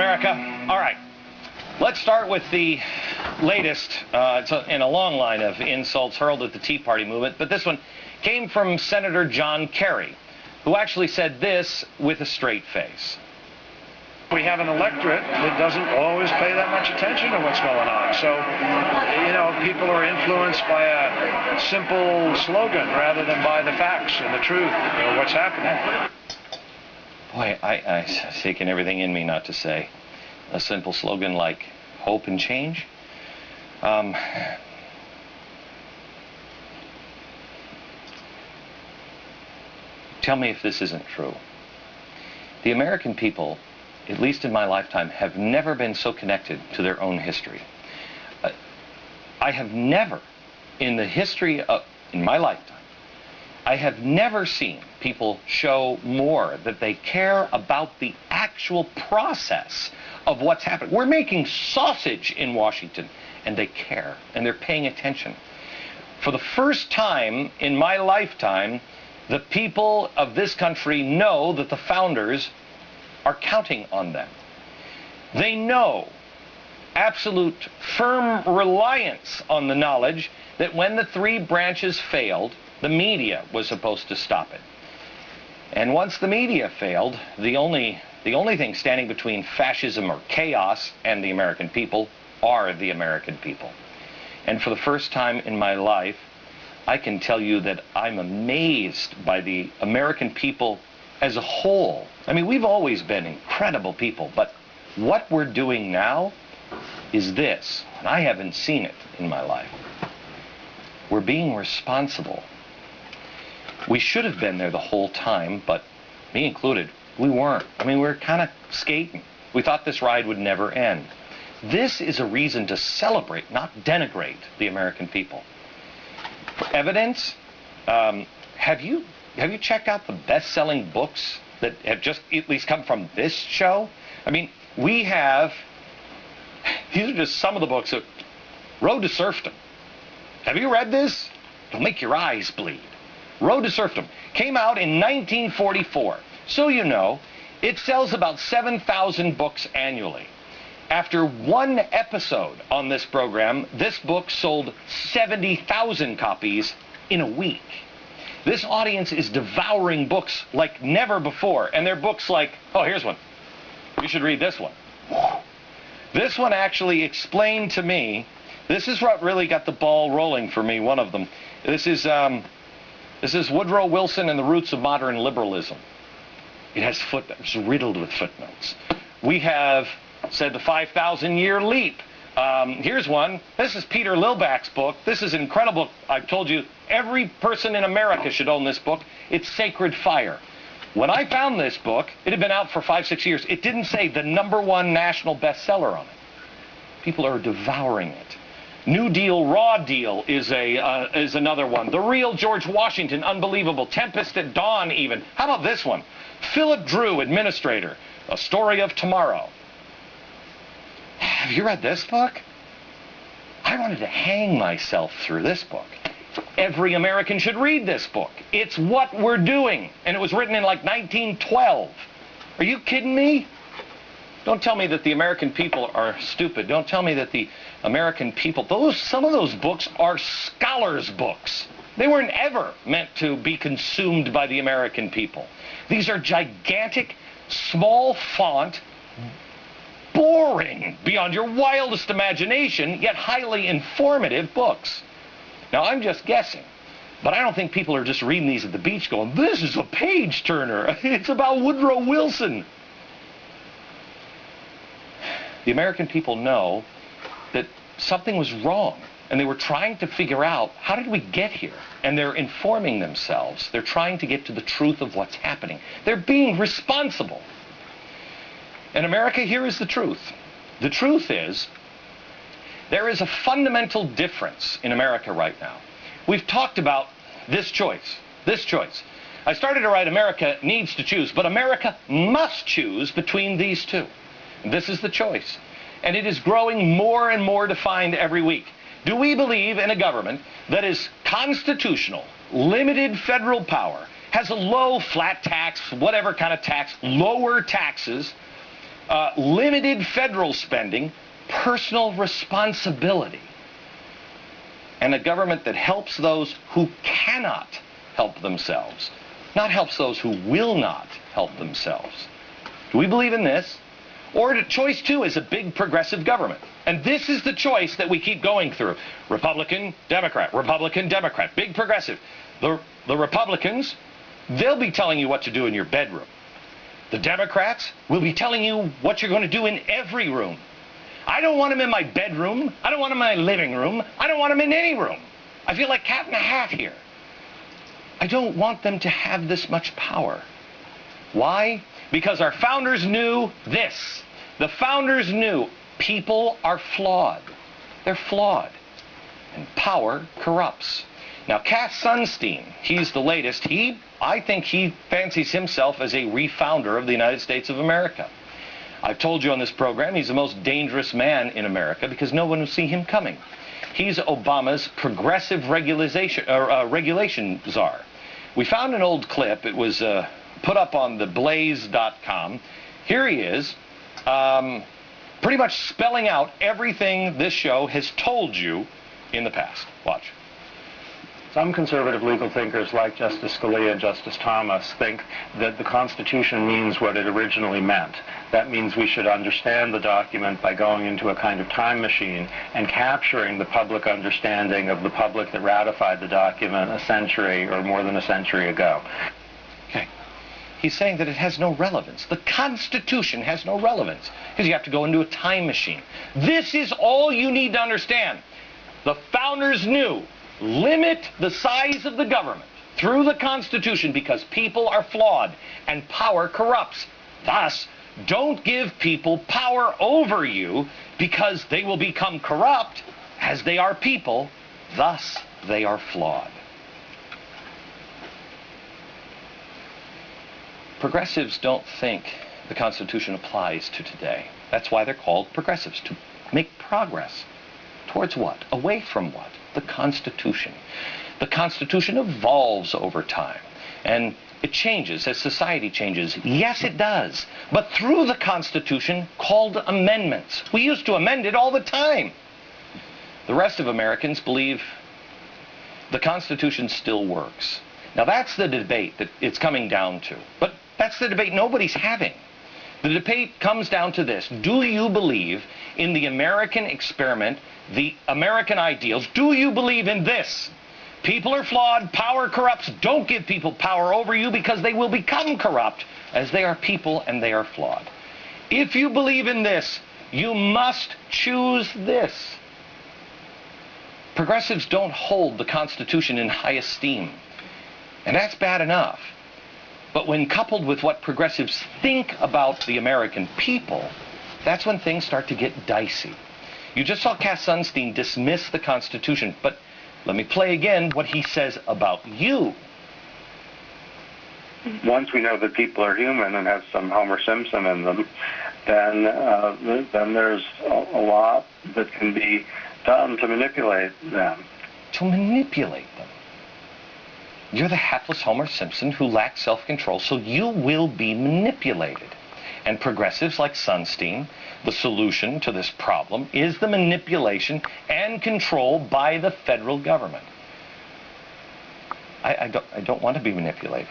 America. All right, let's start with the latest in a long line of insults hurled at the Tea Party movement, but this one came from Senator John Kerry, who actually said this with a straight face. We have an electorate that doesn't always pay that much attention to what's going on. So, you know, people are influenced by a simple slogan rather than by the facts and the truth of what's happening. Boy, I've taken everything in me not to say a simple slogan like hope and change. Tell me if this isn't true. The American people, at least in my lifetime, have never been so connected to their own history. I have never, in the history of, in my lifetime, I have never seen people show more that they care about the actual process of what's happening. We're making sausage in Washington, and they care, and they're paying attention. For the first time in my lifetime, the people of this country know that the founders are counting on them. They know, absolute firm reliance on the knowledge that when the three branches failed, the media was supposed to stop it. And once the media failed, the only thing standing between fascism or chaos and the American people are the American people. And for the first time in my life, I can tell you that I'm amazed by the American people as a whole. I mean, we've always been incredible people, but what we're doing now is this, and I haven't seen it in my life. We're being responsible. We should have been there the whole time, but me included, we weren't. I mean, we were kind of skating. We thought this ride would never end. This is a reason to celebrate, not denigrate the American people. For evidence, have you checked out the best-selling books that have just at least come from this show? I mean, we have, these are just some of the books. Road to Serfdom. Have you read this? It'll make your eyes bleed. Road to Serfdom came out in 1944. So you know, it sells about 7,000 books annually. After one episode on this program, this book sold 70,000 copies in a week. This audience is devouring books like never before, and they're books like, oh, here's one. You should read this one. This one actually explained to me, this is what really got the ball rolling for me, one of them. This is Woodrow Wilson and the Roots of Modern Liberalism. It has footnotes, riddled with footnotes. We have said the 5,000-year leap. Here's one. This is Peter Lilback's book. This is incredible. I've told you, every person in America should own this book. It's Sacred Fire. When I found this book, it had been out for 5-6 years. It didn't say the #1 national bestseller on it. People are devouring it. New Deal, Raw Deal is another one. The Real George Washington, unbelievable. Tempest at Dawn, even. How about this one? Philip Drew, Administrator, A Story of Tomorrow. Have you read this book? I wanted to hang myself through this book. Every American should read this book. It's what we're doing. And it was written in like 1912. Are you kidding me? Don't tell me that the American people are stupid. Don't tell me that the American people, some of those books are scholars' books. They weren't ever meant to be consumed by the American people. These are gigantic, small font, boring beyond your wildest imagination, yet highly informative books. Now, I'm just guessing, but I don't think people are just reading these at the beach going, this is a page-turner. It's about Woodrow Wilson. The American people know that something was wrong, and they were trying to figure out, how did we get here? And they're informing themselves. They're trying to get to the truth of what's happening. They're being responsible. In America, here is the truth. The truth is, there is a fundamental difference in America right now. We've talked about this choice. I started to write America needs to choose, but America must choose between these two. This is the choice. And it is growing more and more defined every week. Do we believe in a government that is constitutional, limited federal power, has a low flat tax, whatever kind of tax, lower taxes, limited federal spending, personal responsibility, and a government that helps those who cannot help themselves, not helps those who will not help themselves. Do we believe in this? Or choice two is a big progressive government. And this is the choice that we keep going through. Republican, Democrat, big progressive. The Republicans, they'll be telling you what to do in your bedroom. The Democrats will be telling you what you're going to do in every room. I don't want them in my bedroom. I don't want them in my living room. I don't want them in any room. I feel like Cat in the Hat here. I don't want them to have this much power. Why? Because our founders knew this. The founders knew people are flawed. They're flawed. And power corrupts. Now, Cass Sunstein, he's the latest. I think he fancies himself as a refounder of the United States of America. I've told you on this program he's the most dangerous man in America because no one will see him coming. He's Obama's progressive regulation czar. We found an old clip. It was put up on theblaze.com. Here he is, pretty much spelling out everything this show has told you in the past. Watch. Some conservative legal thinkers like Justice Scalia and Justice Thomas think that the Constitution means what it originally meant. That means we should understand the document by going into a kind of time machine and capturing the public understanding of the public that ratified the document a century or more than a century ago. Okay. He's saying that it has no relevance. The Constitution has no relevance because you have to go into a time machine. This is all you need to understand. The founders knew. Limit the size of the government through the Constitution because people are flawed and power corrupts. Thus, don't give people power over you because they will become corrupt as they are people. Thus, they are flawed. Progressives don't think the Constitution applies to today. That's why they're called progressives, to make progress. Towards what? Away from what? The Constitution. The Constitution evolves over time, and it changes as society changes. Yes, it does. But through the Constitution, called amendments. We used to amend it all the time. The rest of Americans believe the Constitution still works. Now, that's the debate that it's coming down to. But that's the debate nobody's having. The debate comes down to this. Do you believe in the American experiment, the American ideals? Do you believe in this? People are flawed, power corrupts. Don't give people power over you because they will become corrupt as they are people and they are flawed. If you believe in this, you must choose this. Progressives don't hold the Constitution in high esteem, and that's bad enough. But when coupled with what progressives think about the American people, that's when things start to get dicey. You just saw Cass Sunstein dismiss the Constitution, but let me play again what he says about you. Once we know that people are human and have some Homer Simpson in them, then there's a lot that can be done to manipulate them. To manipulate them? You're the hapless Homer Simpson who lacks self-control, so you will be manipulated. And progressives like Sunstein, the solution to this problem is the manipulation and control by the federal government. I don't want to be manipulated.